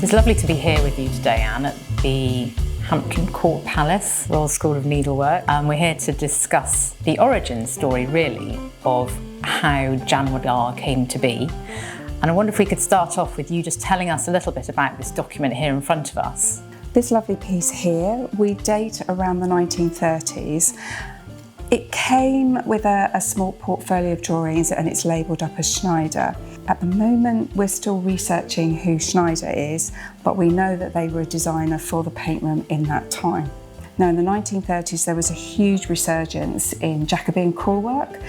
It's lovely to be here with you today, Anne, at the Hampton Court Palace, Royal School of Needlework. We're here to discuss the origin story, really, of how Janwardar came to be. And I wonder if we could start off with you just telling us a little bit about this document here in front of us. This lovely piece here, we date around the 1930s. It came with a small portfolio of drawings and it's labelled up as Schneider. At the moment, we're still researching who Schneider is, but we know that they were a designer for the paint room in that time. Now, in the 1930s, there was a huge resurgence in Jacobean crewel work,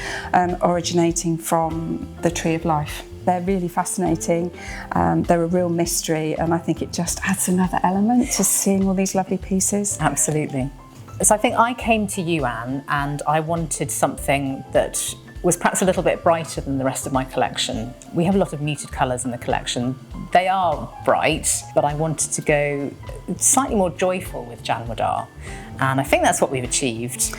originating from the Tree of Life. They're really fascinating, they're a real mystery, and I think it just adds another element to seeing all these lovely pieces. Absolutely. So I think I came to you, Anne, and I wanted something that was perhaps a little bit brighter than the rest of my collection. We have a lot of muted colours in the collection. They are bright, but I wanted to go slightly more joyful with Janwardar. And I think that's what we've achieved.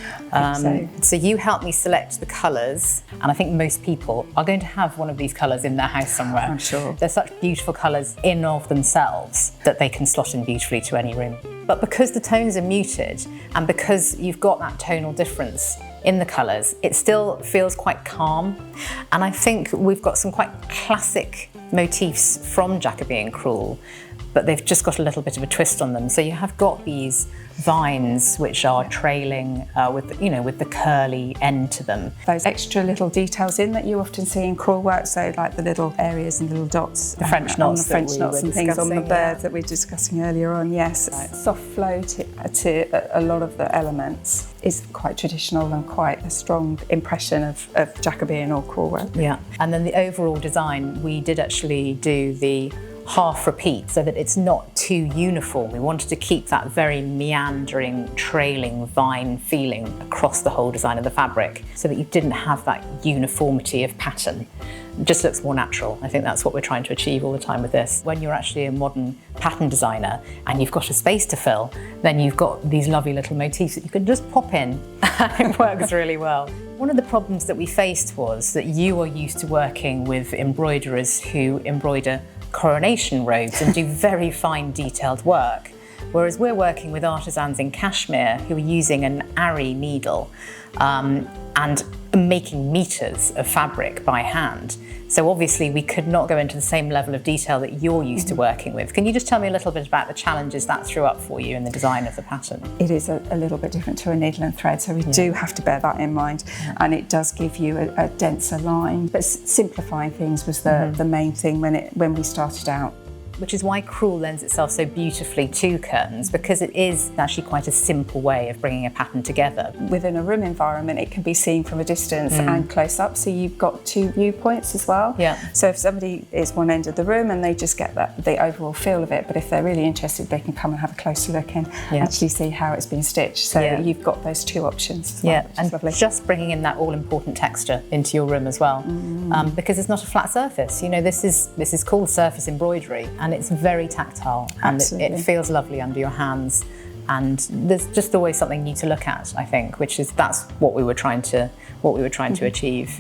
So you helped me select the colours, and I think most people are going to have one of these colours in their house somewhere. I'm sure. They're such beautiful colours in of themselves that they can slot in beautifully to any room. But because the tones are muted, and because you've got that tonal difference in the colours, it still feels quite calm. And I think we've got some quite classic motifs from Jacobean crewel, but they've just got a little bit of a twist on them. So you have got these vines which are trailing with the curly end to them. Those extra little details in that you often see in crewel work, so like the little areas and little dots. The French knots, and things on the birds that we were discussing earlier on, yes. Right. Soft flow to a lot of the elements is quite traditional and quite a strong impression of Jacobean or crewel work. Yeah, and then the overall design, we did actually do the half repeat so that it's not too uniform. We wanted to keep that very meandering, trailing vine feeling across the whole design of the fabric so that you didn't have that uniformity of pattern. It just looks more natural. I think that's what we're trying to achieve all the time with this. When you're actually a modern pattern designer and you've got a space to fill, then you've got these lovely little motifs that you can just pop in and it works really well. One of the problems that we faced was that you are used to working with embroiderers who embroider coronation robes and do very fine detailed work, whereas we're working with artisans in Kashmir who are using an Ari needle and making meters of fabric by hand. So obviously we could not go into the same level of detail that you're used to working with. Can you just tell me a little bit about the challenges that threw up for you in the design of the pattern? It is a little bit different to a needle and thread, so we do have to bear that in mind, and it does give you a denser line. But simplifying things was the main thing when we started out. Which is why crewel lends itself so beautifully to curtains, because it is actually quite a simple way of bringing a pattern together. Within a room environment, it can be seen from a distance and close up, so you've got two viewpoints as well. Yeah. So if somebody is one end of the room and they just get the overall feel of it, but if they're really interested, they can come and have a closer look and actually see how it's been stitched. So you've got those two options as well, and lovely. Just bringing in that all-important texture into your room as well, because it's not a flat surface. You know, this is called surface embroidery, and it's very tactile, and it feels lovely under your hands, and there's just always something new to look at, I think, that's what we were trying to achieve.